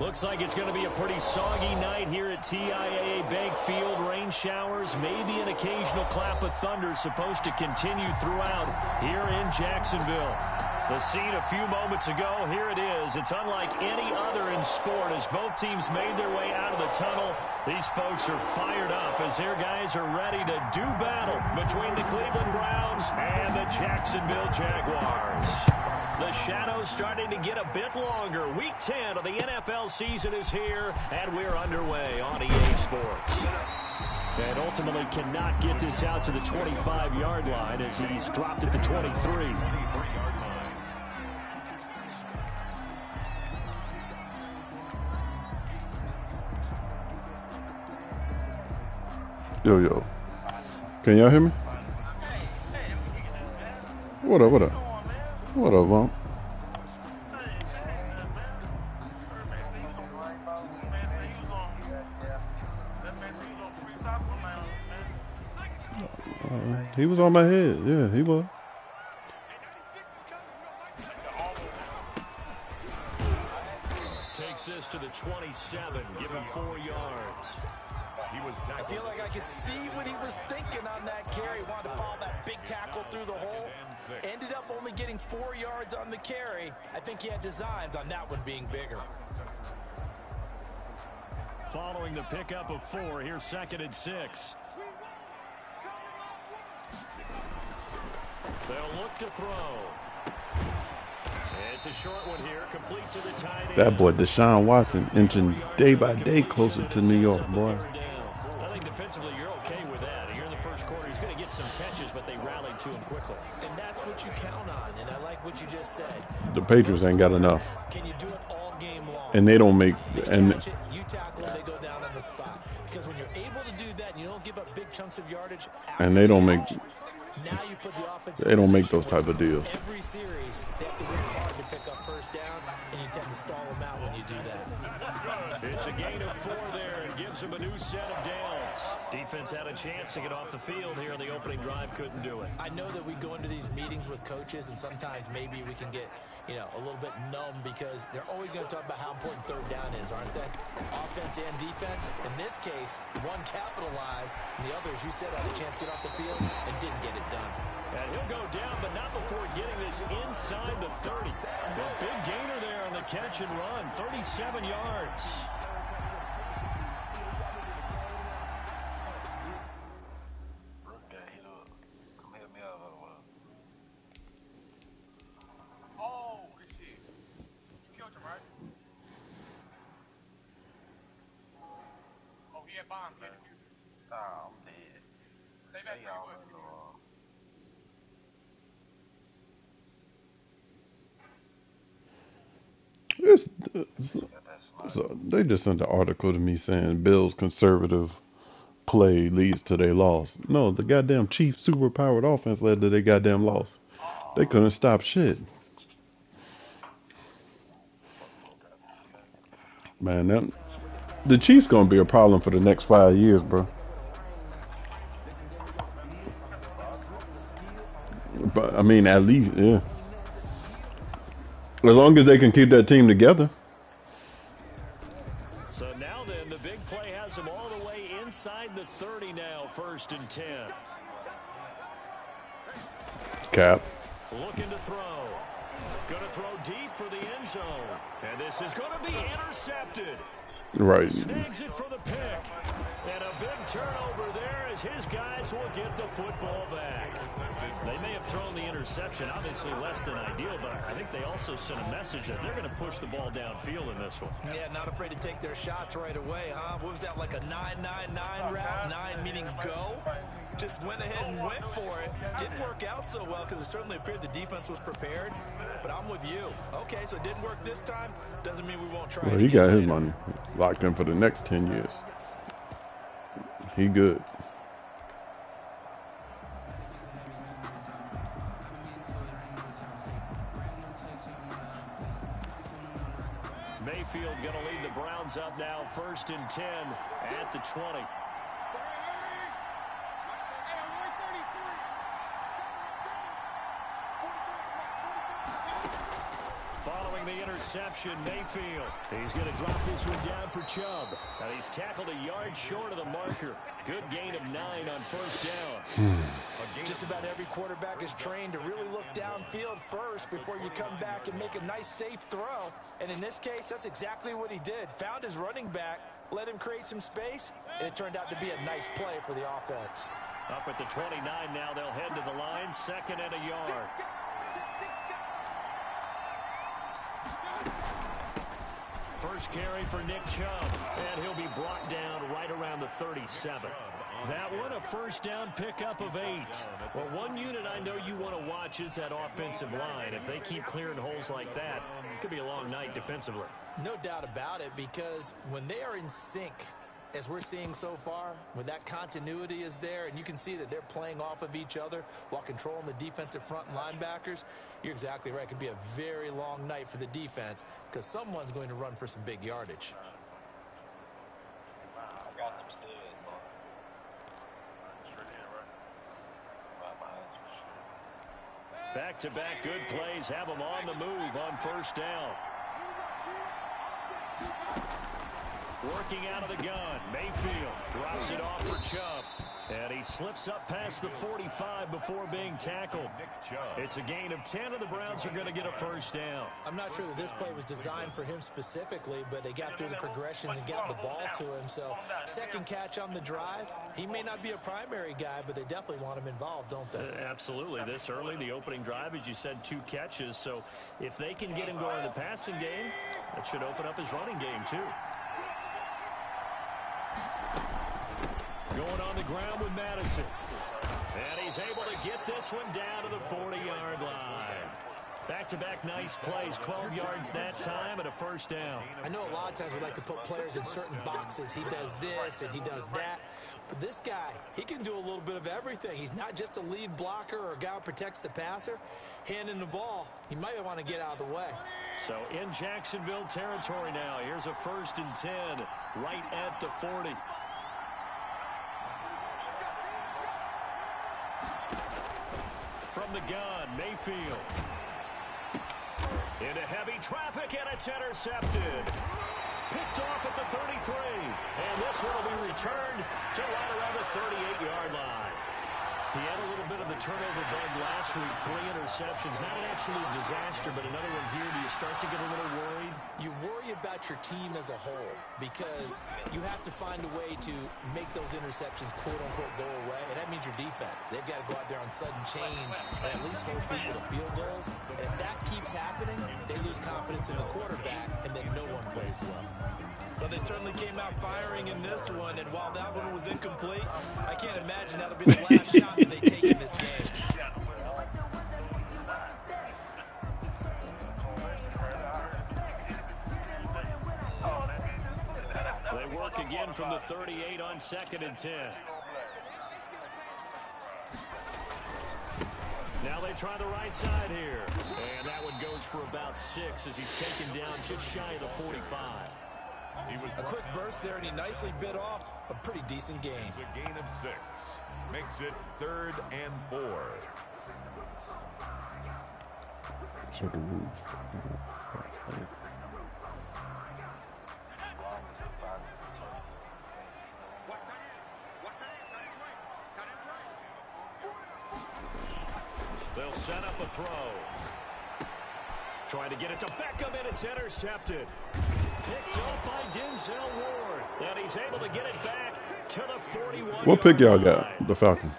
Looks like it's going to be a pretty soggy night here at TIAA Bank Field. Rain showers, maybe an occasional clap of thunder supposed to continue throughout here in Jacksonville. The scene a few moments ago, here it is. It's unlike any other in sport as both teams made their way out of the tunnel. These folks are fired up as their guys are ready to do battle between the Cleveland Browns and the Jacksonville Jaguars. The shadows starting to get a bit longer. Week 10 of the NFL season is here, and we're underway on EA Sports. And ultimately cannot get this out to the 25-yard line as he's dropped at the 23. Yo. Can y'all hear me? What up? What up, Vaughn? He was on my head. Yeah, he was. Takes this to the 27, give him 4 yards. I feel like I could see what he was thinking on that carry. Wanted to follow that big tackle through the hole. Ended up only getting 4 yards on the carry. I think he had designs on that one being bigger. Following the pickup of 4, here's 2nd and 6. They'll look to throw. It's a short one here, complete to the tight end. That boy Deshaun Watson inching day by day closer to New York, boy. I think defensively you're okay with that. Here in the first quarter, he's going to get some catches, but they rallied to him quickly. And that's what you count on, and I like what you just said. The Patriots ain't got enough. Can you do it all game long? And they don't make you tackle, they go down on the spot. Because when you're able to do that, and you don't give up big chunks of yardage. And they don't make. Now you put the offense They don't make those type of deals. Every series, they have to work hard to pick up first downs, and you tend to stall them out when you do that. It's a gain of 4 there and gives them a new set of downs. Defense had a chance to get off the field here in the opening drive, couldn't do it. I know that we go into these meetings with coaches, and sometimes maybe we can get, a little bit numb because they're always going to talk about how important third down is, aren't they? Offense and defense. In this case, one capitalized, and the other, as you said, had a chance to get off the field and didn't get it done. And he'll go down, but not before getting this inside the 30. The big gainer there on the catch and run, 37 yards. So they just sent an article to me saying Bills' conservative play leads to their loss. No, the goddamn Chiefs' superpowered offense led to their goddamn loss. They couldn't stop shit. Man, the Chiefs gonna be a problem for the next 5 years, bro. But I mean, at least, yeah. As long as they can keep that team together. So now then, the big play has them all the way inside the 30 now, 1st and 10. Cap. Looking to throw. Going to throw deep for the end zone. And this is going to be intercepted. Right. Snags it for the pick. And a big turnover there as his guys will get the football back. They may have thrown the interception, obviously less than ideal, but I think they also sent a message that they're going to push the ball downfield in this one. Yeah, not afraid to take their shots right away, huh? What was that, like a 9-9-9 route? 9 meaning go? Just went ahead and went for it. Didn't work out so well because it certainly appeared the defense was prepared. But I'm with you. Okay, so it didn't work this time. Doesn't mean we won't try it again. He got his later. money locked in for the next 10 years. He good. Mayfield going to lead the Browns up now, 1st and 10 at the 20. Following the interception, Mayfield. He's going to drop this one down for Chubb. And he's tackled a yard short of the marker. Good gain of 9 on first down. Just about every quarterback is trained to really look downfield first before you come back and make a nice, safe throw. And in this case, that's exactly what he did. Found his running back, let him create some space, and it turned out to be a nice play for the offense. Up at the 29 now, they'll head to the line, 2nd and a yard. First carry for Nick Chubb, and he'll be brought down right around the 37. That one, a first down pickup of 8. Well, one unit I know you want to watch is that offensive line. If they keep clearing holes like that, it could be a long night defensively. No doubt about it, because when they are in sync, as we're seeing so far, when that continuity is there and you can see that they're playing off of each other while controlling the defensive front and linebackers, you're exactly right. It could be a very long night for the defense because someone's going to run for some big yardage. Back-to-back good plays have them on the move on first down. Working out of the gun, Mayfield drops it off for Chubb. And he slips up past the 45 before being tackled. It's a gain of 10, and the Browns are going to get a first down. I'm not sure that this play was designed for him specifically, but they got through the progressions and got the ball to him. So, second catch on the drive. He may not be a primary guy, but they definitely want him involved, don't they? Absolutely. This early, the opening drive, as you said, 2 catches. So, if they can get him going in the passing game, that should open up his running game, too. Going on the ground with Madison. And he's able to get this one down to the 40-yard line. Back-to-back nice plays, 12 yards that time and a first down. I know a lot of times we like to put players in certain boxes. He does this and he does that. But this guy, he can do a little bit of everything. He's not just a lead blocker or a guy who protects the passer. Handing the ball, he might want to get out of the way. So in Jacksonville territory now, here's a 1st and 10 right at the 40. From the gun, Mayfield. Into heavy traffic, and it's intercepted. Picked off at the 33. And this one will be returned to right around the 38-yard line. He had a little bit of the turnover bug last week, 3 interceptions. Not an absolute disaster, but another one here. Do you start to get a little worried? You worry about your team as a whole because you have to find a way to make those interceptions, quote-unquote, go away, and that means your defense. They've got to go out there on sudden change and at least hold people to field goals. And if that keeps happening, they lose confidence in the quarterback, and then no one plays well. Well, they certainly came out firing in this one, and while that one was incomplete, I can't imagine that'll be the last shot that they take in this game. They work again from the 38 on 2nd and 10. Now they try the right side here. And that one goes for about 6 as he's taken down just shy of the 45. A quick burst there, and he nicely bit off a pretty decent gain. It's a gain of 6. Makes it 3rd and 4. Check the rules. They'll set up a throw. Trying to get it to Beckham, and it's intercepted. Picked up by Denzel Ward. And he's able to get it back to the 41. What pick y'all got? The Falcon.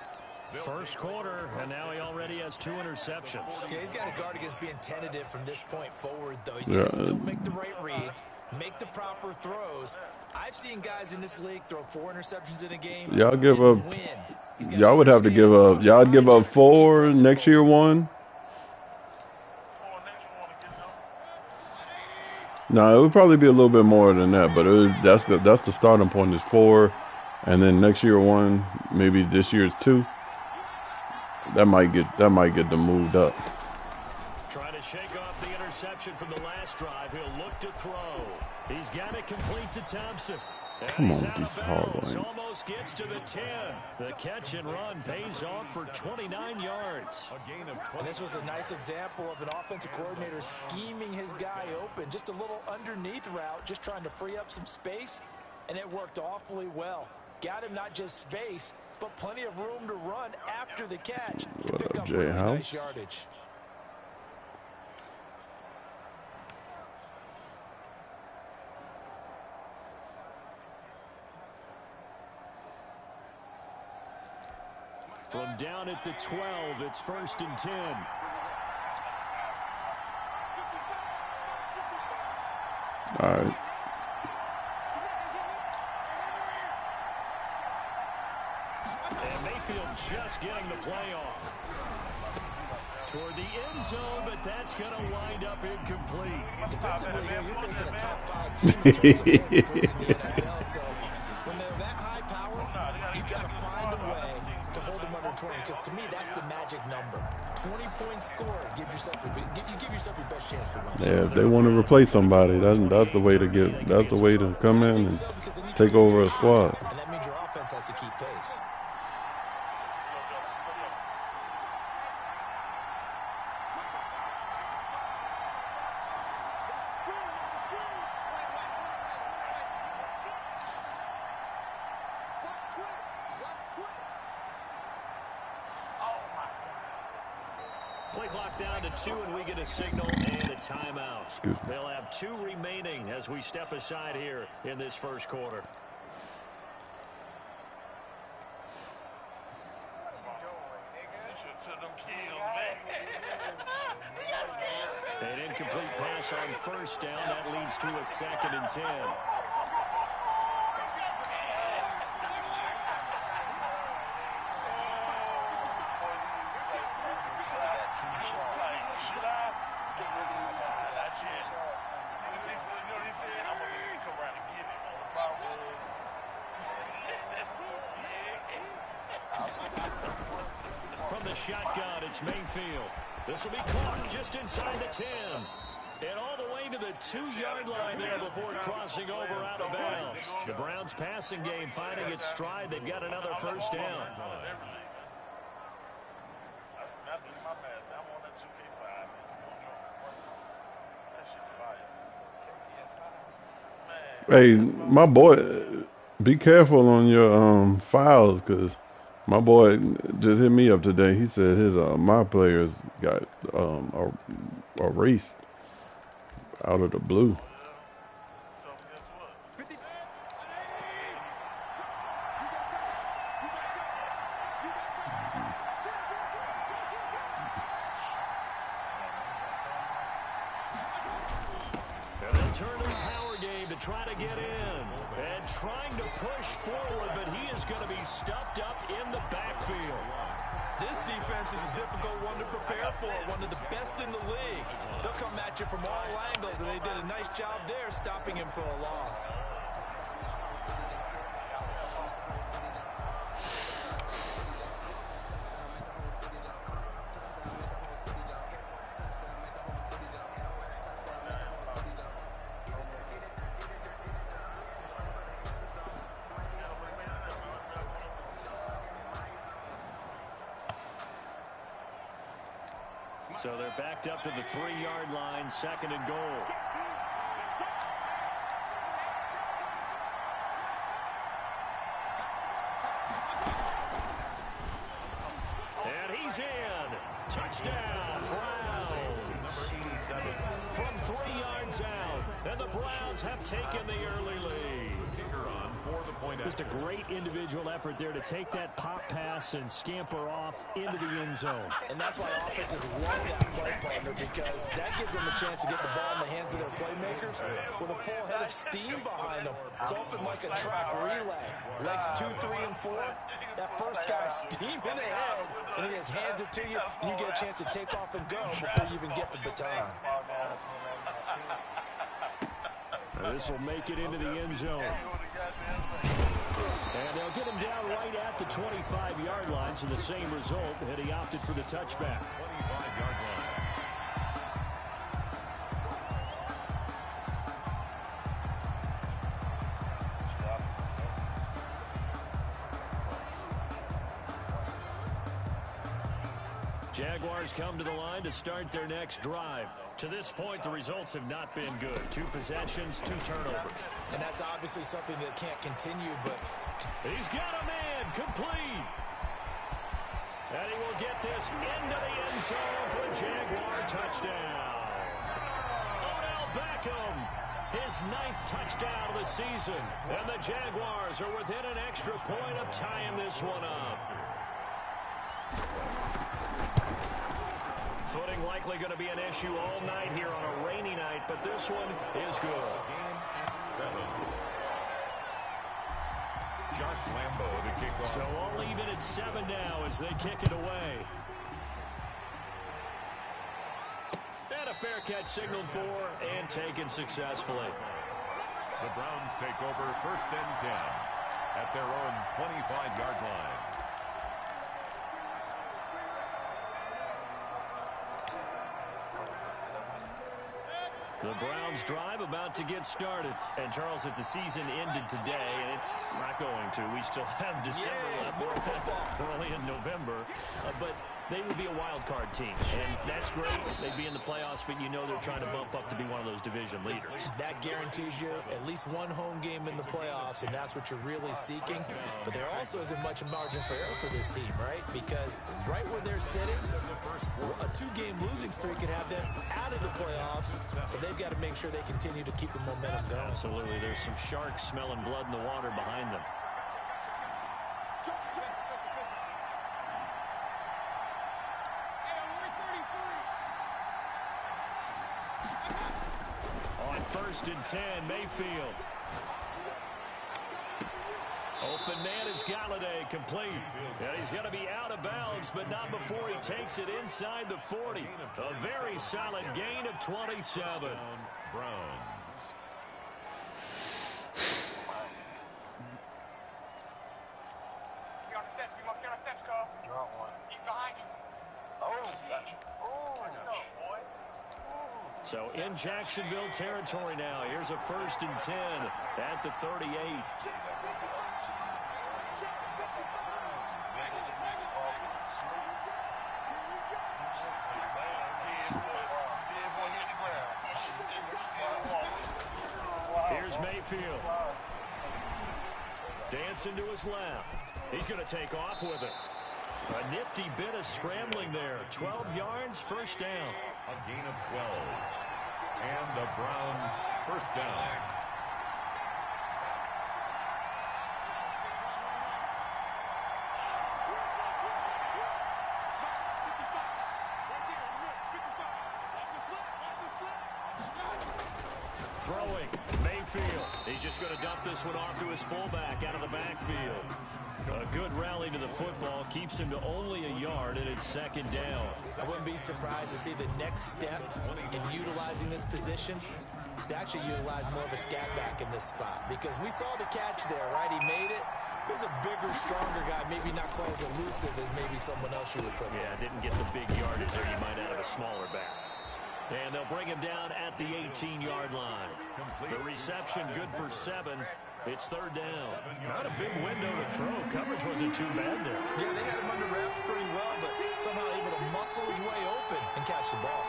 First quarter, and now he already has 2 interceptions. Yeah, he's got to guard against being tentative from this point forward, though. He's got to still make the right reads, make the proper throws. I've seen guys in this league throw 4 interceptions in a game. Y'all give up. Win. Y'all would have to give up. Y'all give up 4 next year 1. No, it would probably be a little bit more than that, but that's the starting point is 4, and then next year 1, maybe this year's 2. That might get them moved up. Trying to shake off the interception from the last drive. He'll look to throw. He's got it complete to Thompson. Come on with these hard lanes. Almost gets to the 10. The catch and run pays off for 29 yards. A gain of 20. And this was a nice example of an offensive coordinator scheming his guy open. Just a little underneath route, just trying to free up some space, and it worked awfully well. Got him not just space, but plenty of room to run after the catch to pick up really nice yardage. From down at the 12, it's 1st and 10. All right. And Mayfield just getting the play off. Toward the end zone, but that's going to wind up incomplete. Defensively, you're facing a top 5 team in terms of points scored in the NFL. So when they're that high power, you've got to find a way to hold them under 20, because to me that's the magic number. 20 points scored gives yourself you give yourself your best chance to win. Yeah, if they want to replace somebody, that's the way to get. That's the way to come in and take over a squad. And that means your offense has to keep pace. Play clock down to 2, and we get a signal and a timeout. They'll have 2 remaining as we step aside here in this first quarter. An incomplete pass on first down. That leads to a 2nd and 10. From the shotgun, it's Mayfield. This will be caught just inside the 10. And all the way to the 2-yard line there before crossing over out of bounds. The Browns passing game finding its stride. They've got another first down. Hey, my boy, be careful on your files, because my boy just hit me up today. He said his my players got erased out of the blue. And they'll turn to the power game to try to get in. And trying to push forward, but he is going to be stuffed up in the backfield. This defense is a difficult one to prepare for, one of the best in the league. They'll come at you from all angles, and they did a nice job there stopping him for a loss. So they're backed up to the 3-yard line, 2nd and goal. And he's in. Touchdown, Browns. From 3 yards out, and the Browns have taken the early lead. Just a great individual effort there to take that pop pass and scamper off into the end zone. And that's why offenses love that play partner, because that gives them a chance to get the ball in the hands of their playmakers with a full head of steam behind them. It's often like a track relay. Legs 2, 3, and 4. That first guy steaming ahead, and he just hands it to you, and you get a chance to take off and go before you even get the baton. This will make it into the end zone. And they'll get him down right at the 25-yard line, so the same result, and he opted for the touchback. 25-yard line. Jaguars come to the line to start their next drive. To this point, the results have not been good. 2 possessions, 2 turnovers. And that's obviously something that can't continue, but he's got a man complete. And he will get this into the end zone for a Jaguar touchdown. Odell Beckham, his 9th touchdown of the season. And the Jaguars are within an extra point of tying this one up. Footing likely going to be an issue all night here on a rainy night, but this one is good. Game at 7. Josh Lambo, the kickoff. So all even at 7 now as they kick it away. And a fair catch signaled for and taken successfully. The Browns take over 1st and 10 at their own 25-yard line. The Browns drive about to get started. And, Charles, if the season ended today, and it's not going to, we still have December left. We're only in November. But they would be a wild card team. And that's great. They'd be in the playoffs, but you know they're trying to bump up to be one of those division leaders. That guarantees you at least one home game in the playoffs, and that's what you're really seeking. But there also isn't much margin for error for this team, right? Because right where they're sitting, a 2-game losing streak could have them out of the playoffs. So they've got to make sure they continue to keep the momentum going. Absolutely. There's some sharks smelling blood in the water behind them. On 1st and 10, Mayfield. Open man is Galladay, complete. And he's going to be out of bounds, but not before he takes it inside the 40. A very solid gain of 27. Browns. So in Jacksonville territory now. Here's a 1st and 10 at the 38. Here's Mayfield. Dancing to his left. He's going to take off with it. A nifty bit of scrambling there. 12 yards, 1st down. A gain of 12. And the Browns 1st down. Throwing, Mayfield. He's just going to dump this one off to his fullback out of the backfield. A good rally to the football keeps him to only a yard, and it's 2nd down. I wouldn't be surprised to see the next step in utilizing this position is to actually utilize more of a scat back in this spot. Because we saw the catch there, right? He made it. There's a bigger, stronger guy, maybe not quite as elusive as maybe someone else you would put Yeah, didn't get the big yardage there you might out of a smaller back. And they'll bring him down at the 18-yard line. The reception good for 7. It's 3rd down. Not a big window to throw. Coverage wasn't too bad there. Yeah, they had him under wraps pretty well, but somehow able to muscle his way open and catch the ball.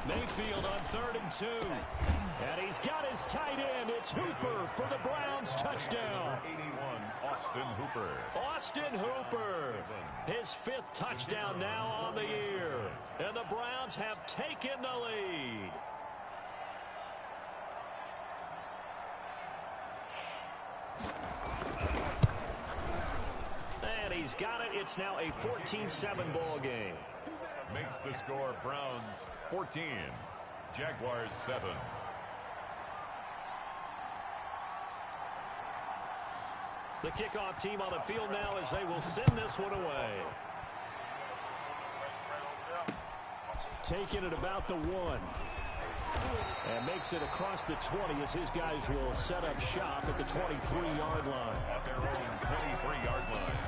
Mayfield on 3rd and 2. And he's got his tight end. It's Hooper for the Browns touchdown. 81, Austin Hooper. Austin Hooper. His 5th touchdown now on the year. And the Browns have taken the lead. And he's got it. It's now a 14-7 ball game. Makes the score Browns 14, Jaguars 7. The kickoff team on the field now as they will send this one away. Taking it about the 1. And makes it across the 20 as his guys will set up shop at the 23-yard line. At their own 23-yard line.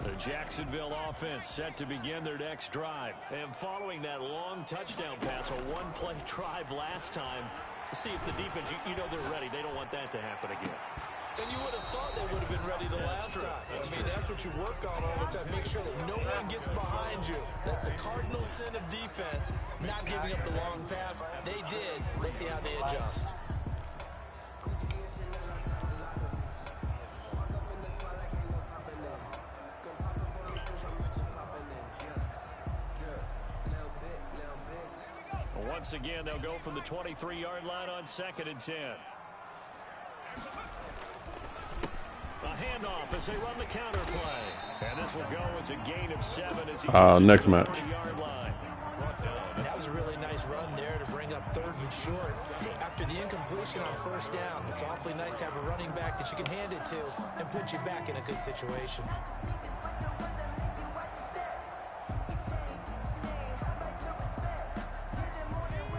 The Jacksonville offense set to begin their next drive. And following that long touchdown pass, a one-play drive last time, see if the defense, you know they're ready. They don't want that to happen again. And you would have thought they would have been ready the last time. That's what you work on all the time. Make sure that no one gets behind you. That's the cardinal sin of defense, not giving up the long pass. They did. Let's see how they adjust. Once again, they'll go from the 23-yard line on 2nd and 10. A handoff as they run the counter play. And this will go as a gain of 7 as he next match. 30-yard line. That was a really nice run there to bring up 3rd and short. After the incompletion on 1st down, it's awfully nice to have a running back that you can hand it to and put you back in a good situation.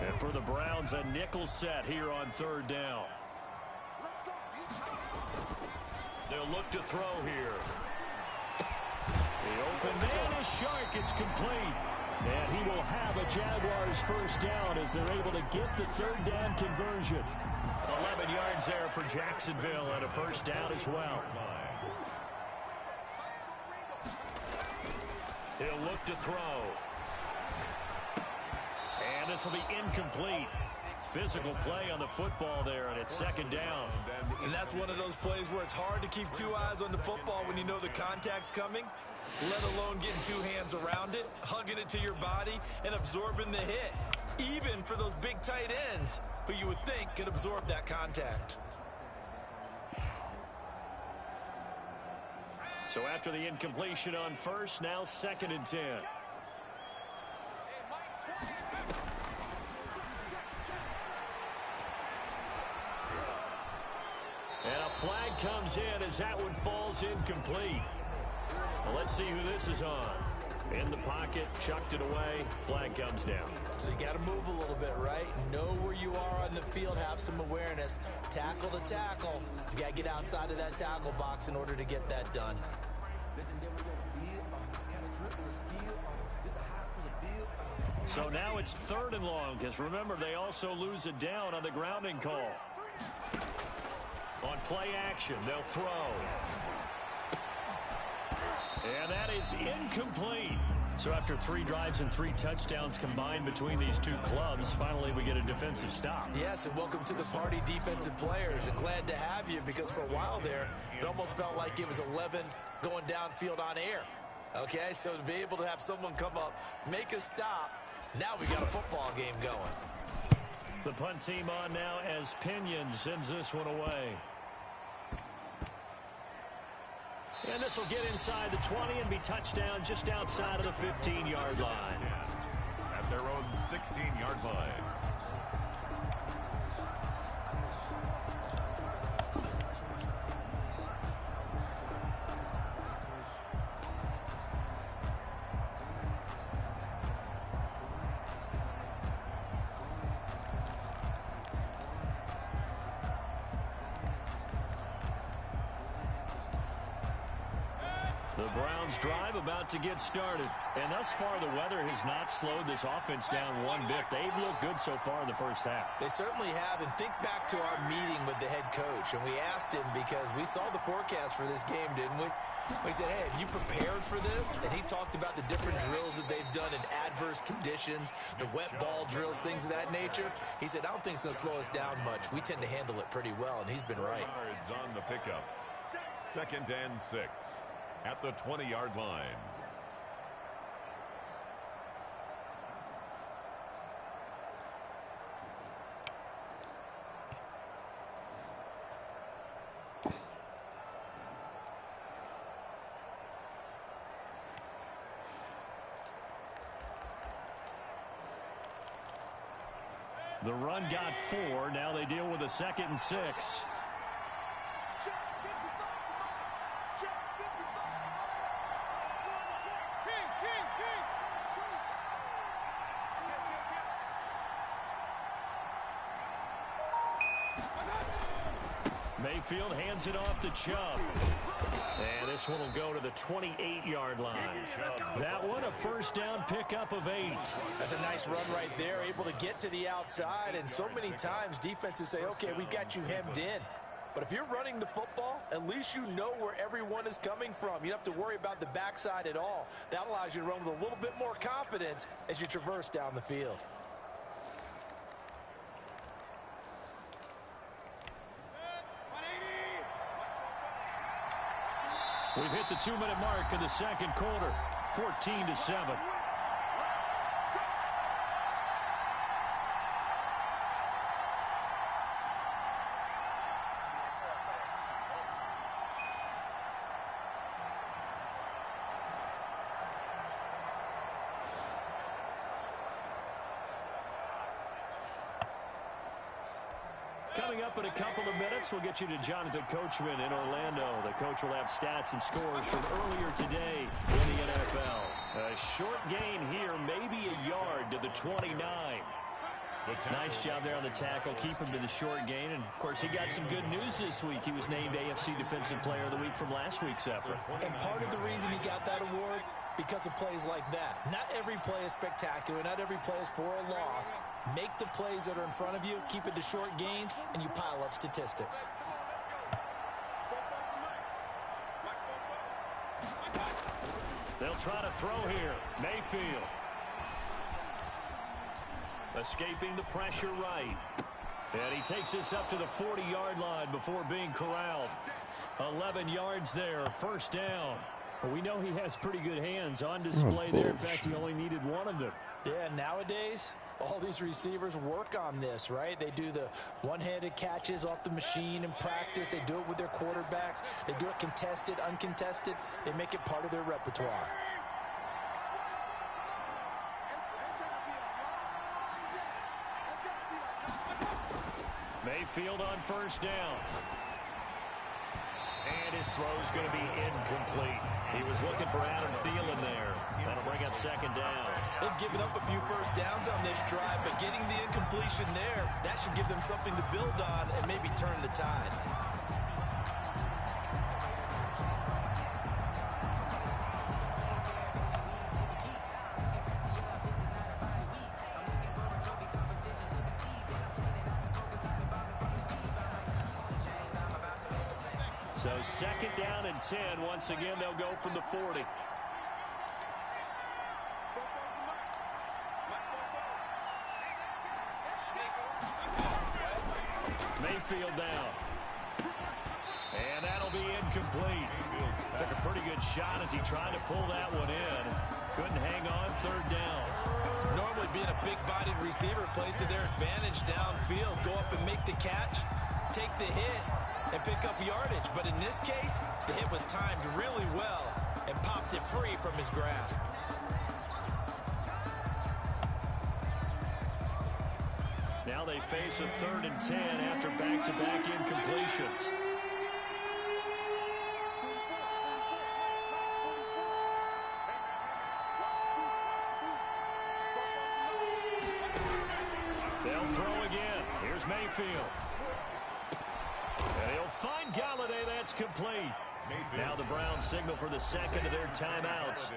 And for the Browns, a nickel set here on 3rd down. They'll look to throw here. The open man is Shark. It's complete. And he will have a Jaguars 1st down as they're able to get the 3rd down conversion. 11 yards there for Jacksonville and a 1st down as well. He'll look to throw. And this will be incomplete. Physical play on the football there, and it's 2nd down. And that's one of those plays where it's hard to keep 2 eyes on the football when you know the contact's coming, let alone getting 2 hands around it, hugging it to your body, and absorbing the hit. Even for those big tight ends who you would think could absorb that contact. So after the incompletion on 1st, now 2nd and 10. And a flag comes in as that one falls incomplete. Well, let's see who this is on. In the pocket, chucked it away, flag comes down. So you got to move a little bit, right? Know where you are on the field, have some awareness. Tackle to tackle. You got to get outside of that tackle box in order to get that done. So now it's 3rd and long, because remember, they also lose a down on the grounding call. On play action, they'll throw. And that is incomplete. So after 3 drives and 3 touchdowns combined between these 2 clubs, finally we get a defensive stop. Yes, and welcome to the party, defensive players. And glad to have you, because for a while there, it almost felt like it was 11 going downfield on air. Okay, so to be able to have someone come up, make a stop, now we got a football game going. The punt team on now as Pinion sends this one away. And this will get inside the 20 and be touchdown just outside of the 15-yard line. At their own 16-yard line. The Browns drive about to get started. And thus far, the weather has not slowed this offense down one bit. They've looked good so far in the first half. They certainly have. And think back to our meeting with the head coach. And we asked him, because we saw the forecast for this game, didn't we? We said, hey, have you prepared for this? And he talked about the different drills that they've done in adverse conditions, the wet ball drills, things of that nature. He said, I don't think it's going to slow us down much. We tend to handle it pretty well, and he's been right. Yards on the pickup. 2nd and 6 at the 20-yard line. The run got 4. Now they deal with a 2nd and 6. Mayfield hands it off to Chubb. And this one will go to the 28-yard line. That one, a first down pickup of 8. That's a nice run right there, able to get to the outside. And so many times defenses say, okay, we've got you hemmed in. But if you're running the football, at least you know where everyone is coming from. You don't have to worry about the backside at all. That allows you to run with a little bit more confidence as you traverse down the field. We've hit the 2-minute mark in the second quarter, 14-7. Coming up in a couple of minutes, we'll get you to Jonathan Coachman in Orlando. The coach will have stats and scores from earlier today in the NFL. A short gain here, maybe a yard to the 29. Nice job there on the tackle. Keep him to the short gain. And, of course, he got some good news this week. He was named AFC Defensive Player of the Week from last week's effort. And part of the reason he got that award, because of plays like that. Not every play is spectacular. Not every play is for a loss. Make the plays that are in front of you, keep it to short gains, and you pile up statistics. They'll try to throw here. Mayfield. Escaping the pressure right. And he takes this up to the 40-yard line before being corralled. 11 yards there, first down. Well, we know he has pretty good hands on display there. In fact, he only needed one of them. Yeah, nowadays, all these receivers work on this, right? They do the one-handed catches off the machine in practice. They do it with their quarterbacks. They do it contested, uncontested. They make it part of their repertoire. Mayfield on first down. And his throw's going to be incomplete. He was looking for Adam Thielen there. That'll bring up second down. They've given up a few first downs on this drive, but getting the incompletion there, that should give them something to build on and maybe turn the tide. So second down and 10. Once again, they'll go from the 40. Mayfield down. And that'll be incomplete. Took a pretty good shot as he tried to pull that one in. Couldn't hang on, third down. Normally being a big-bodied receiver plays to their advantage downfield. Go up and make the catch, take the hit, and pick up yardage. But in this case, the hit was timed really well and popped it free from his grasp. Now they face a 3rd and 10 after back-to-back incompletions. They'll throw again. Here's Mayfield. And he'll find Galladay. That's complete. Now the Browns signal for the second of their timeouts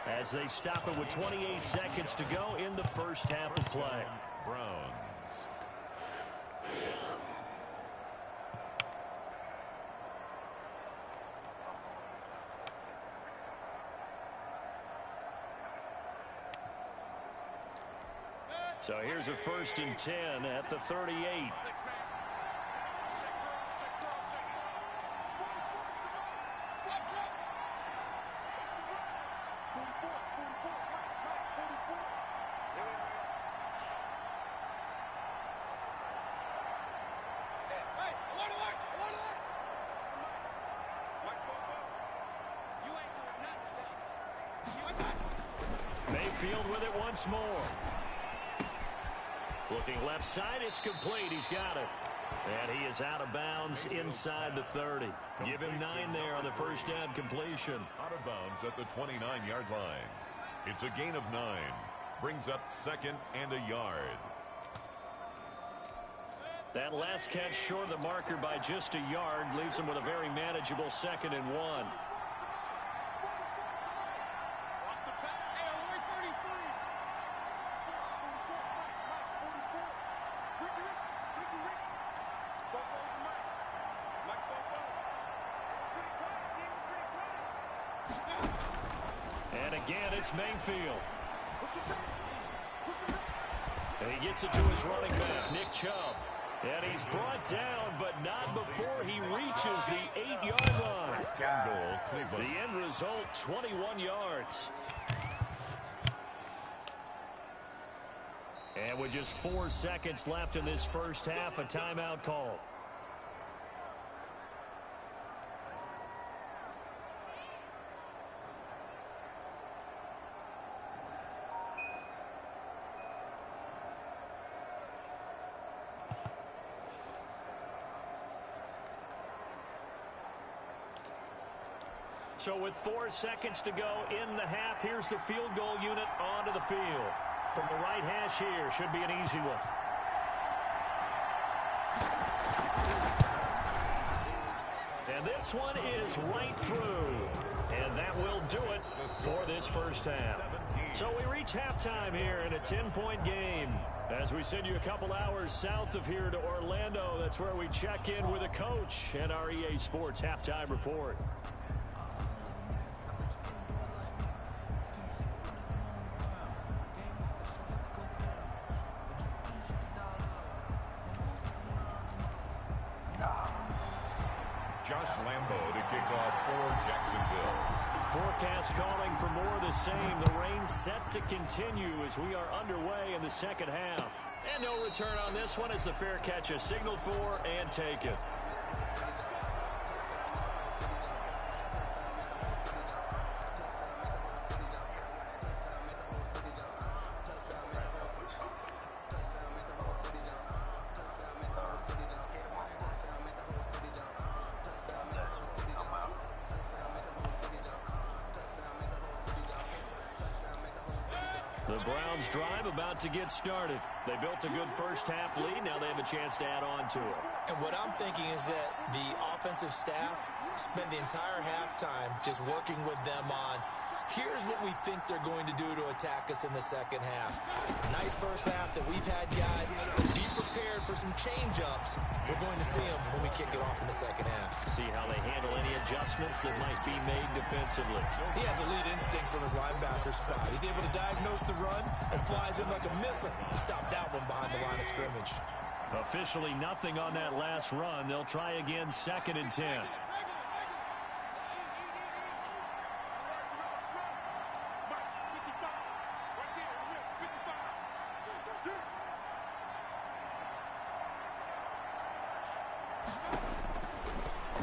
as they stop it with 28 seconds to go in the first half of play. Browns. So here's a 1st and 10 at the 38. Mayfield with it once more. Looking left side, it's complete. He's got it. And he is out of bounds inside the 30. Give him 9 there on the first down completion. Out of bounds at the 29-yard line. It's a gain of 9. Brings up 2nd and a yard. That last catch short of the marker by just a yard leaves him with a very manageable 2nd and 1. And again, it's Mayfield. And he gets it to his running back, Nick Chubb. And he's brought down, but not before he reaches the 8-yard line. The end result, 21 yards. And with just 4 seconds left in this first half, a timeout call. So with 4 seconds to go in the half, here's the field goal unit onto the field. From the right hash here, should be an easy one. And this one is right through. And that will do it for this first half. So we reach halftime here in a 10-point game. As we send you a couple hours south of here to Orlando, that's where we check in with a coach and our EA Sports halftime report. Lambeau to kick off for Jacksonville. Forecast calling for more of the same. The rain set to continue as we are underway in the second half. And no return on this one as the fair catch is signaled for and taken. The Browns drive about to get started. They built a good first half lead. Now they have a chance to add on to it. And what I'm thinking is that the offensive staff spent the entire halftime just working with them on, here's what we think they're going to do to attack us in the second half. Nice first half that we've had, guys. Be prepared for some change-ups. We're going to see them when we kick it off in the second half. See how they handle any adjustments that might be made defensively. He has elite instincts from his linebacker spot. He's able to diagnose the run and flies in like a missile to stop that one behind the line of scrimmage. Officially nothing on that last run. They'll try again 2nd and 10.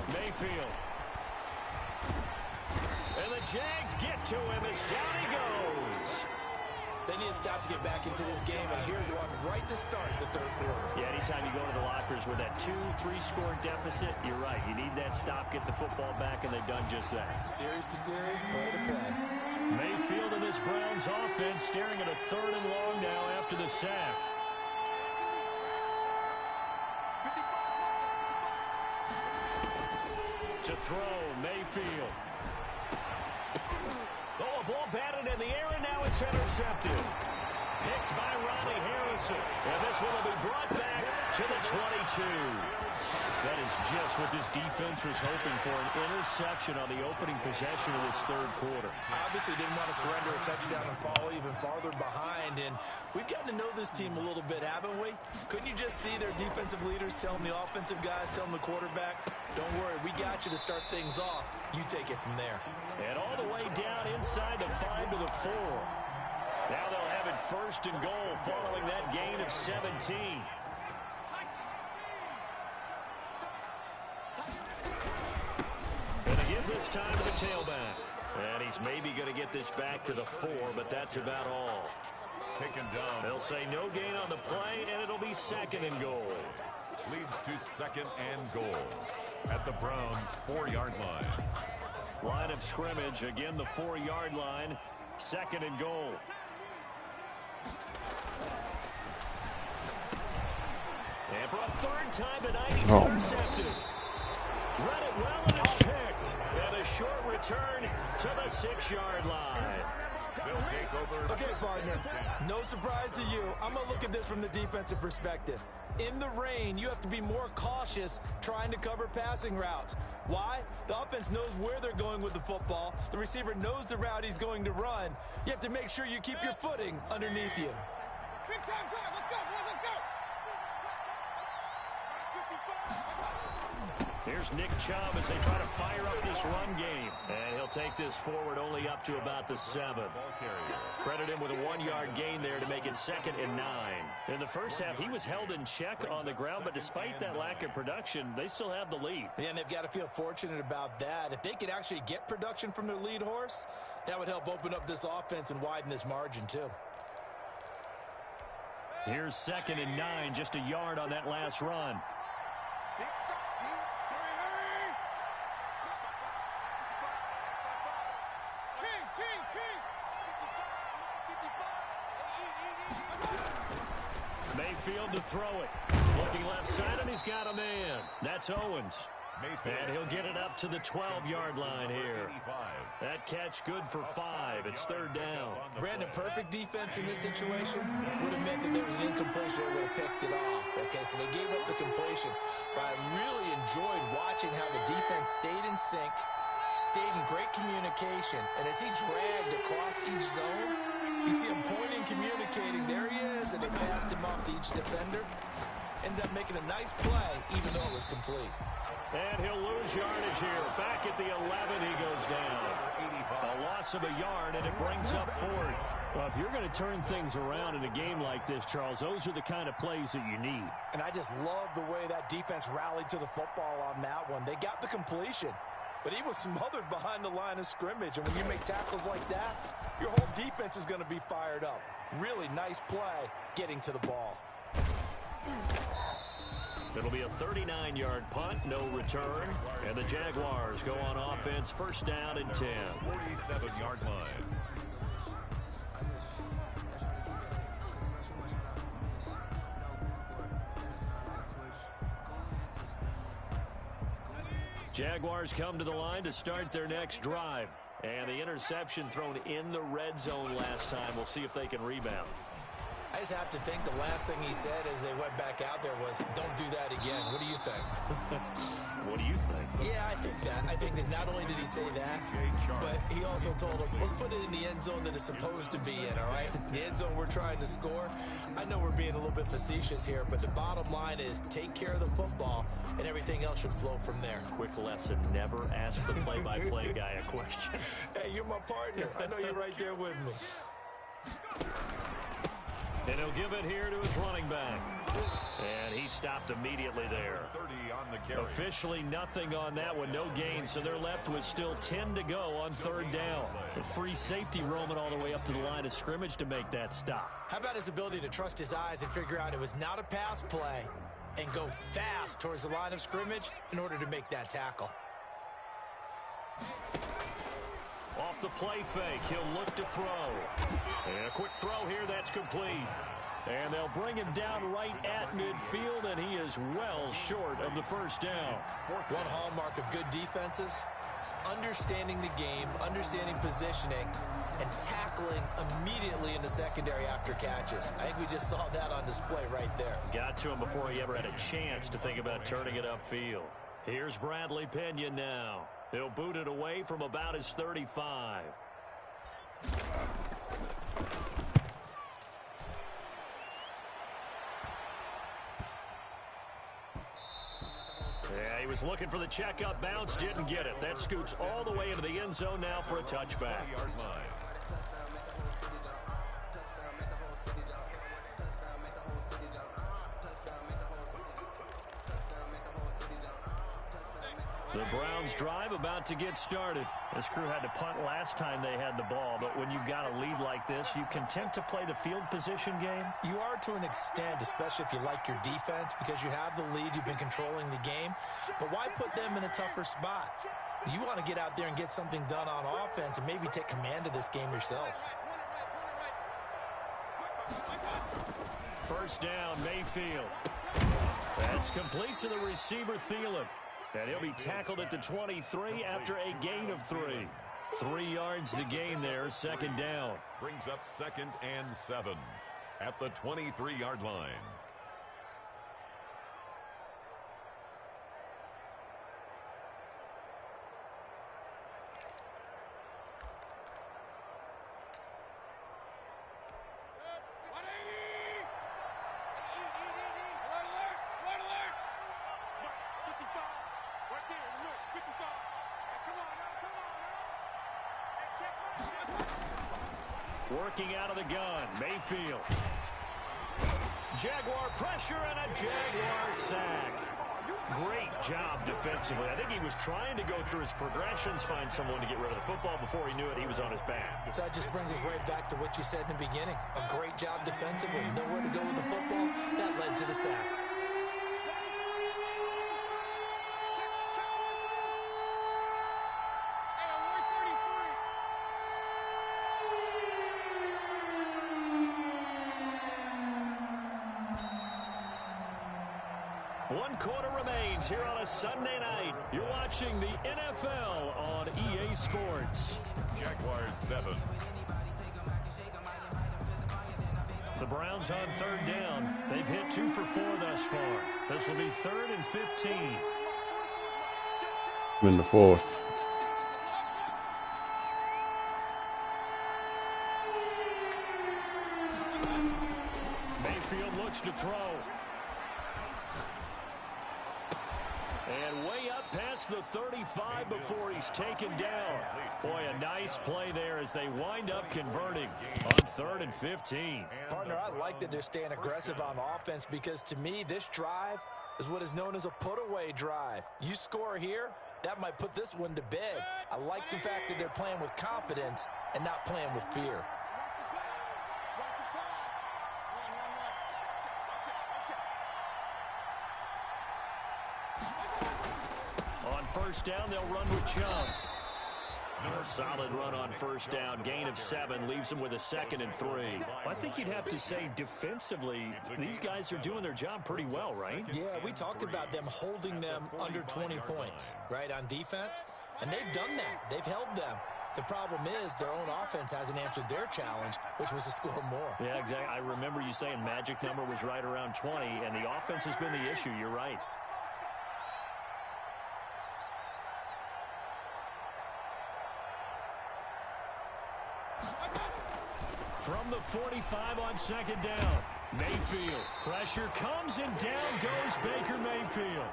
Mayfield. And the Jags get to him as down he goes. They need to stop to get back into this game, and here's one right to start the third quarter. Yeah, anytime you go to the lockers with that 2-3 score deficit, you're right. You need that stop, get the football back, and they've done just that. Series to series, play to play. Mayfield and this Browns offense staring at a 3rd and long now after the sack. To throw, Mayfield. Oh, a ball batted in the air, and now it's intercepted. Picked by Ronnie Harrison. And this one will be brought back to the 22. That is just what this defense was hoping for, an interception on the opening possession of this third quarter. Obviously didn't want to surrender a touchdown and fall even farther behind, and we've gotten to know this team a little bit, haven't we? Couldn't you just see their defensive leaders telling the offensive guys, telling the quarterback, don't worry, we got you to start things off. You take it from there. And all the way down inside the 5 to the 4. Now they'll have it 1st and goal following that gain of 17. This time to the tailback. And he's maybe going to get this back to the 4, but that's about all. Taken down. They'll say no gain on the play, and it'll be 2nd and goal. Leads to 2nd and goal at the Browns' 4-yard line. Line of scrimmage, again the 4-yard line. 2nd and goal. And for a third time tonight, he's Oh. intercepted. Read it well and it's picked. And a short return to the 6-yard line. They'll take over. Okay, partner, no surprise to you. I'm going to look at this from the defensive perspective. In the rain, you have to be more cautious trying to cover passing routes. Why? The offense knows where they're going with the football. The receiver knows the route he's going to run. You have to make sure you keep your footing underneath you. Big time drive. Let's go, boys. Let's go. Here's Nick Chubb as they try to fire up this run game. And he'll take this forward only up to about the 7. Credit him with a 1-yard gain there to make it 2nd and 9. In the first half, he was held in check on the ground, but despite that lack of production, they still have the lead. And they've got to feel fortunate about that. If they could actually get production from their lead horse, that would help open up this offense and widen this margin too. Here's 2nd and 9, just a yard on that last run. Mayfield to throw it. Looking left side, and he's got a man. That's Owens. And he'll get it up to the 12-yard line here. That catch good for 5. It's 3rd down. Brandon, perfect defense in this situation would have meant that there was an incompletion. They would have picked it off. Okay, so they gave up the completion. But I really enjoyed watching how the defense stayed in sync, stayed in great communication. And as he dragged across each zone, you see him pointing, communicating. There he is, and they passed him off to each defender. Ended up making a nice play, even though it was complete. And he'll lose yardage here. Back at the 11, he goes down. A loss of a yard, and it brings up 4th. Well, if you're going to turn things around in a game like this, Charles, those are the kind of plays that you need. And I just love the way that defense rallied to the football on that one. They got the completion, but he was smothered behind the line of scrimmage. And when you make tackles like that, your whole defense is going to be fired up. Really nice play getting to the ball. It'll be a 39-yard punt, no return. And the Jaguars go on offense, 1st down and 10. 47-yard line. Jaguars come to the line to start their next drive. And the interception thrown in the red zone last time. We'll see if they can rebound. I just have to think the last thing he said as they went back out there was, don't do that again. What do you think? What do you think? Yeah, I think that. I think that not only did he say that, but he also told them, let's put it in the end zone that it's supposed to be in, all right? The end zone we're trying to score. I know we're being a little bit facetious here, but the bottom line is take care of the football, and everything else should flow from there. Quick lesson, never ask the play-by-play guy a question. Hey, you're my partner. I know you're right there with me. And he'll give it here to his running back. And he stopped immediately there. 30 on the carry. Officially nothing on that one, no gain, so they're left with still 10 to go on 3rd down. The free safety roaming all the way up to the line of scrimmage to make that stop. How about his ability to trust his eyes and figure out it was not a pass play and go fast towards the line of scrimmage in order to make that tackle? Off the play fake, he'll look to throw. And a quick throw here, that's complete. And they'll bring him down right at midfield, and he is well short of the 1st down. One hallmark of good defenses is understanding the game, understanding positioning, and tackling immediately in the secondary after catches. I think we just saw that on display right there. Got to him before he ever had a chance to think about turning it upfield. Here's Bradley Pinion now. He'll boot it away from about his 35. Yeah, he was looking for the checkup bounce, didn't get it. That scoots all the way into the end zone now for a touchback. 20-yard line. The Browns drive about to get started. This crew had to punt last time they had the ball, but when you've got a lead like this, you content to play the field position game? You are to an extent, especially if you like your defense, because you have the lead, you've been controlling the game. But why put them in a tougher spot? You want to get out there and get something done on offense and maybe take command of this game yourself. 1st down, Mayfield. That's complete to the receiver, Thielen. And he'll be tackled at the 23 after a gain of 3. 3 yards to gain there, second down. Brings up 2nd and 7 at the 23-yard line. Working out of the gun, Mayfield. Jaguar pressure and a Jaguar sack. Great job defensively. I think he was trying to go through his progressions, find someone to get rid of the football. Before he knew it, he was on his back. So that just brings us right back to what you said in the beginning. A great job defensively. Nowhere to go with the football. That led to the sack. One quarter remains here on a Sunday night. You're watching the NFL on EA Sports. Jaguars 7. The Browns on third down. They've hit 2 for 4 thus far. This will be 3rd and 15. In the 4th. Mayfield looks to throw. And way up past the 35 before he's taken down. Boy, a nice play there as they wind up converting on 3rd and 15. Partner, I like that they're staying aggressive on offense because to me, this drive is what is known as a put-away drive. You score here, that might put this one to bed. I like the fact that they're playing with confidence and not playing with fear. On first down, they'll run with Chubb. A solid run on first down. Gain of 7 leaves them with a 2nd and 3. I think you'd have to say defensively, these guys are doing their job pretty well, right? Yeah, we talked about them holding them under 20 points, right, on defense. And they've done that. They've held them. The problem is their own offense hasn't answered their challenge, which was to score more. Yeah, exactly. I remember you saying magic number was right around 20, and the offense has been the issue. You're right. From the 45 on second down, Mayfield. Pressure comes and down goes Baker Mayfield.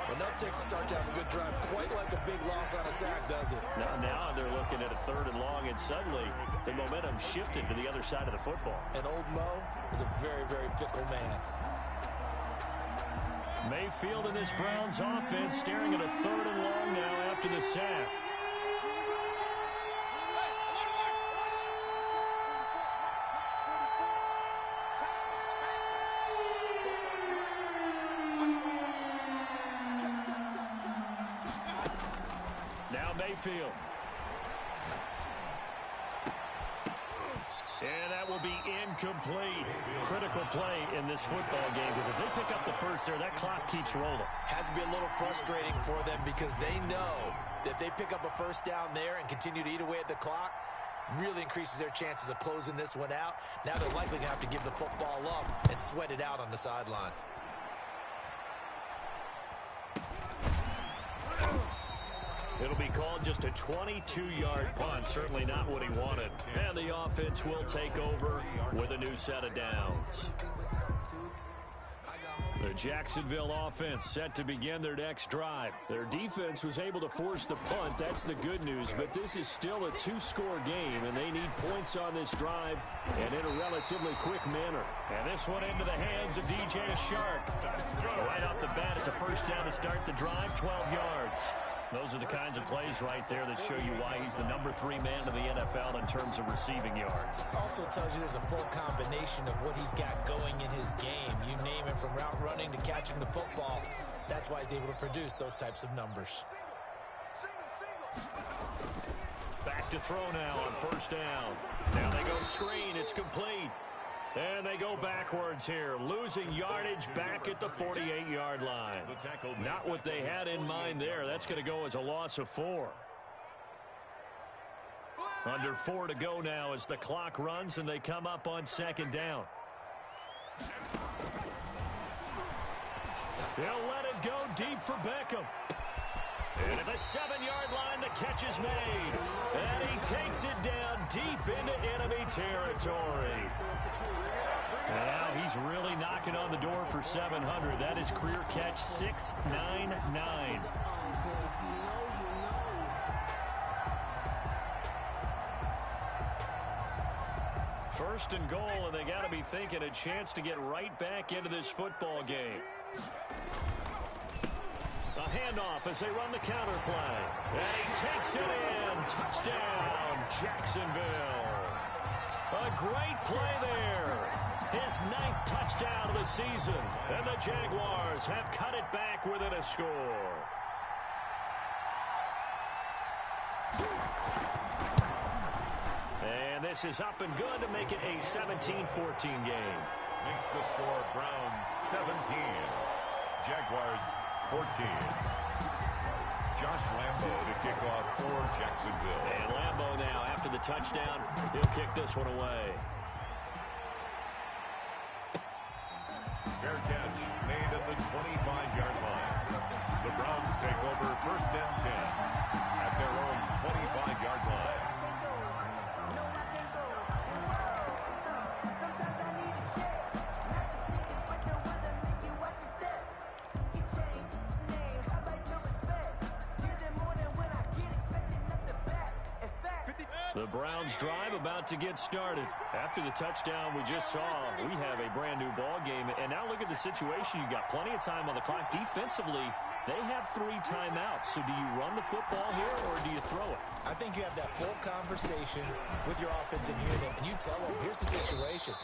Well, that takes a start to have a good drive, quite like a big loss on a sack, does it? Now they're looking at a 3rd and long, and suddenly the momentum shifted to the other side of the football. And old Mo is a very, very fickle man. Mayfield in this Browns offense staring at a 3rd and long now after the sack. Now Mayfield. And that will be incomplete. Critical play in this football game because if they pick up the first there, that clock keeps rolling. Has to be a little frustrating for them because they know that if they pick up a first down there and continue to eat away at the clock, really increases their chances of closing this one out. Now they're likely going to have to give the football up and sweat it out on the sideline. It'll be called just a 22-yard punt. Certainly not what he wanted. And the offense will take over with a new set of downs. The Jacksonville offense set to begin their next drive. Their defense was able to force the punt. That's the good news. But this is still a 2-score game, and they need points on this drive and in a relatively quick manner. And this one into the hands of DJ Shark. Right off the bat, it's a first down to start the drive, 12 yards. Those are the kinds of plays right there that show you why he's the number 3 man in the NFL in terms of receiving yards. Also tells you there's a full combination of what he's got going in his game. You name it, from route running to catching the football. That's why he's able to produce those types of numbers. Back to throw now on first down. Now they go screen. It's complete. And they go backwards here, losing yardage back at the 48-yard line. Not what they had in mind there. That's going to go as a loss of 4. Under 4 to go now as the clock runs and they come up on 2nd down. He'll let it go deep for Beckham. And at the 7-yard line, the catch is made. And he takes it down deep into enemy territory. Now he's really knocking on the door for 700. That is career catch 699. First and goal, and they got to be thinking a chance to get right back into this football game. A handoff as they run the counter play. And he takes it in. Touchdown, Jacksonville. A great play there. His 9th touchdown of the season. And the Jaguars have cut it back within a score. And this is up and good to make it a 17-14 game. Makes the score Browns 17. Jaguars 14. Josh Lambo to kick off for Jacksonville. And Lambo now, after the touchdown, he'll kick this one away. Fair catch made at the 25-yard line. The Browns take over 1st and 10 at their own 25-yard line. The Browns drive about to get started. After the touchdown we just saw, we have a brand new ball game. And now look at the situation. You've got plenty of time on the clock. Defensively, they have 3 timeouts. So do you run the football here or do you throw it? I think you have that full conversation with your offensive unit, and you tell them, here's the situation.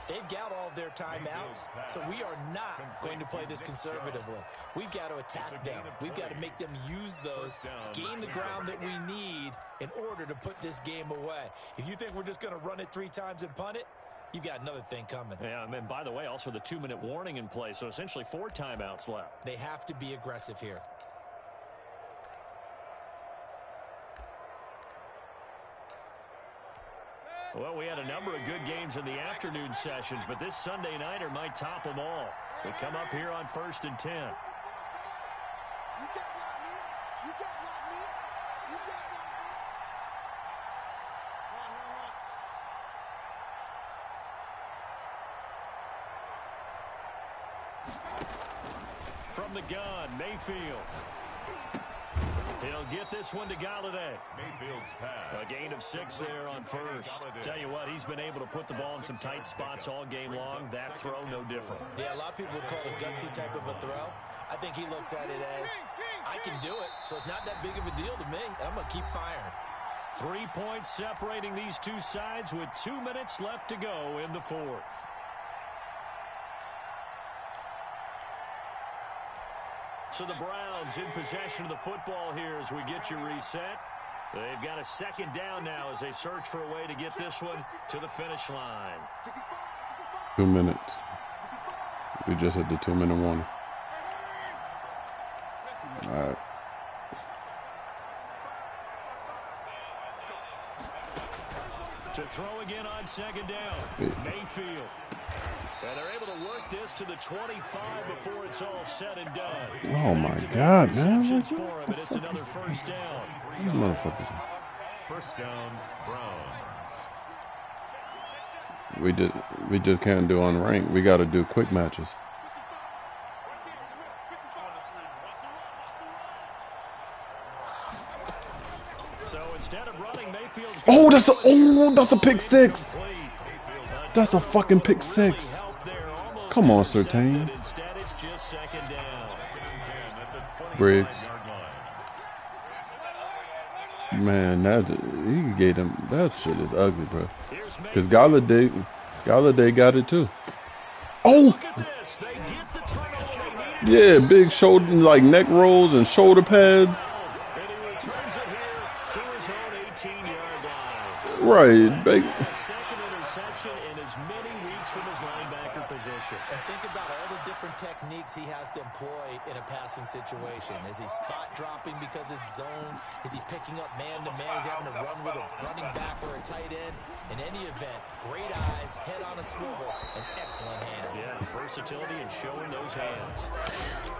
They've got all of their timeouts, so we are not going to play this conservatively. We've got to attack them. We've got to make them use those, gain the ground that we need in order to put this game away. If you think we're just going to run it 3 times and punt it, you've got another thing coming. Yeah, and by the way, also the 2-minute warning in play, so essentially 4 timeouts left. They have to be aggressive here. Well, we had a number of good games in the afternoon sessions, but this Sunday nighter might top them all. So we come up here on 1st and 10. You can't block me. You can't block me. You can't block me. From the gun, Mayfield. He'll get this one to Galladay. Mayfield's pass. A gain of 6 there on first. Tell you what, he's been able to put the ball in some tight spots all game long. That throw, no different. Yeah, a lot of people would call it a gutsy type of a throw. I think he looks at it as, I can do it, so it's not that big of a deal to me. I'm going to keep firing. 3 points separating these two sides with 2 minutes left to go in the 4th. So the Browns in possession of the football here as we get you reset. They've got a 2nd down now as they search for a way to get this one to the finish line. 2 minutes. We just hit the 2-minute warning. All right. To throw again on 2nd down. Mayfield. And they're able to work this to the 25 before it's all said and done. Oh my God, man! For him, and it's another 1st down. These motherfuckers. 1st down, Browns. We just can't do unranked. We got to do quick matches. So instead of running, Mayfield's that's a pick 6. That's a fucking pick 6. Come on, Surtain. Briggs. Man, he gave him, that shit is ugly, bro. Because Galladay got it too. Oh! Yeah, big shoulder, like neck rolls and shoulder pads. Right, blitz from his linebacker position. And think about all the different techniques he has to employ in a passing situation. Is he spot dropping because it's zone? Is he picking up man-to-man? Is he having to run with a running back or a tight end? In any event, great eyes, head on a swivel, and excellent hands. Yeah, versatility and showing those hands.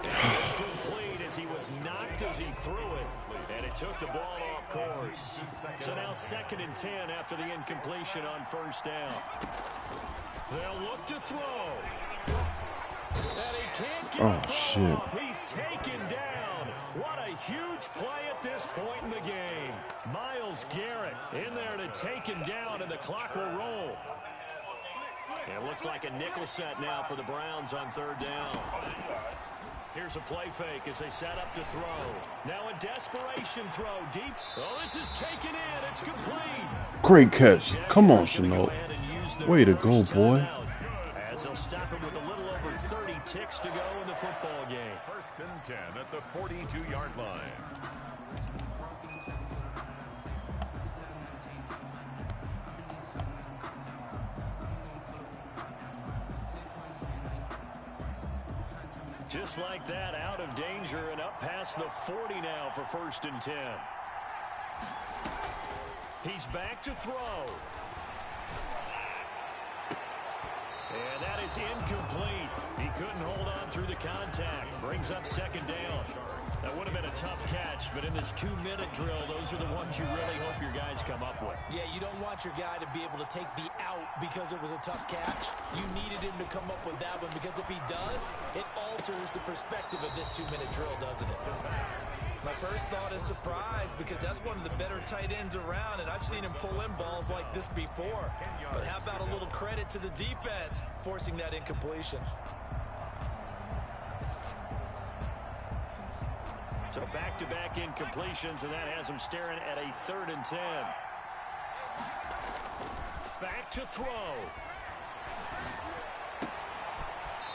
Incomplete as he was knocked as he threw it. And it took the ball off course. So now 2nd and 10 after the incompletion on first down. They'll look to throw. And he can't get a throw off. He's taken down. What a huge play at this point in the game. Myles Garrett in there to take him down, and the clock will roll. It looks like a nickel set now for the Browns on 3rd down. Here's a play fake as they set up to throw. Now a desperation throw deep. Oh, this is taken in. It's complete. Great catch. Come on, Chenault. Way to go, boy. As they'll stop it with a little over 30 ticks to go in the football game. 1st and 10 at the 42-yard line. Just like that, out of danger and up past the 40 now for 1st and 10. He's back to throw. And that is incomplete. He couldn't hold on through the contact. Brings up 2nd down. That would have been a tough catch, but in this 2-minute drill, those are the ones you really hope your guys come up with. Yeah, you don't want your guy to be able to take the out because it was a tough catch. You needed him to come up with that one, because if he does, it alters the perspective of this 2-minute drill, doesn't it? My first thought is surprise, because that's one of the better tight ends around, and I've seen him pull in balls like this before. But how about a little credit to the defense forcing that incompletion? So back-to-back incompletions, and that has him staring at a 3rd and 10. Back to throw.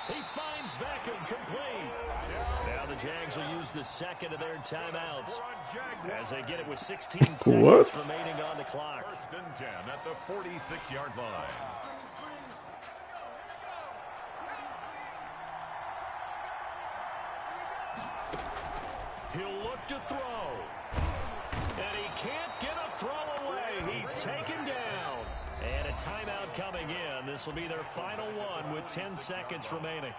He finds Beckham complete. Now the Jags will use the 2nd of their timeouts as they get it with 16 seconds remaining on the clock. 1st and 10 at the 46-yard line. He'll look to throw. And he can't get a throw away. He's taken down. And a timeout coming in. This will be their final one with 10 seconds remaining.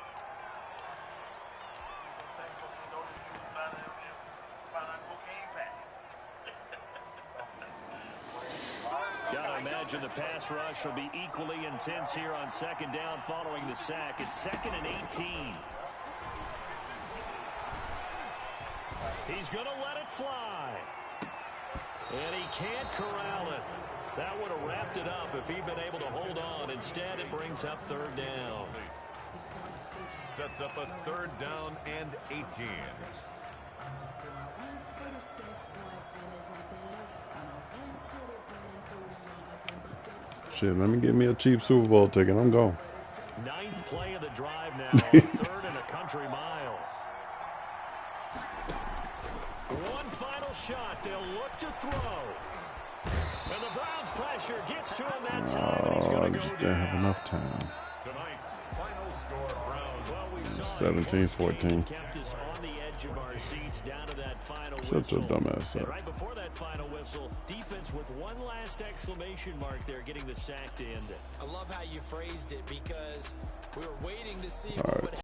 Gotta imagine the pass rush will be equally intense here on 2nd down following the sack. It's 2nd and 18. He's going to let it fly. And he can't corral it. That would have wrapped it up if he'd been able to hold on. Instead, it brings up 3rd down. Sets up a 3rd down and 18. Shit, let me get me a cheap Super Bowl ticket. I'm gone. 9th play of the drive now. 3rd and a country mile. One final shot. They'll look to throw. And the Browns pressure gets to him that time, and he's going to go just down. didn't have enough time. Tonight's final score, Browns. Well, we saw 17-14. kept us on the edge of our seats down to that final Shut whistle. your dumbass And up. right before that final whistle, defense with one last exclamation mark there, getting the sack to end it. I love how you phrased it, because we were waiting to see All what right. would happen.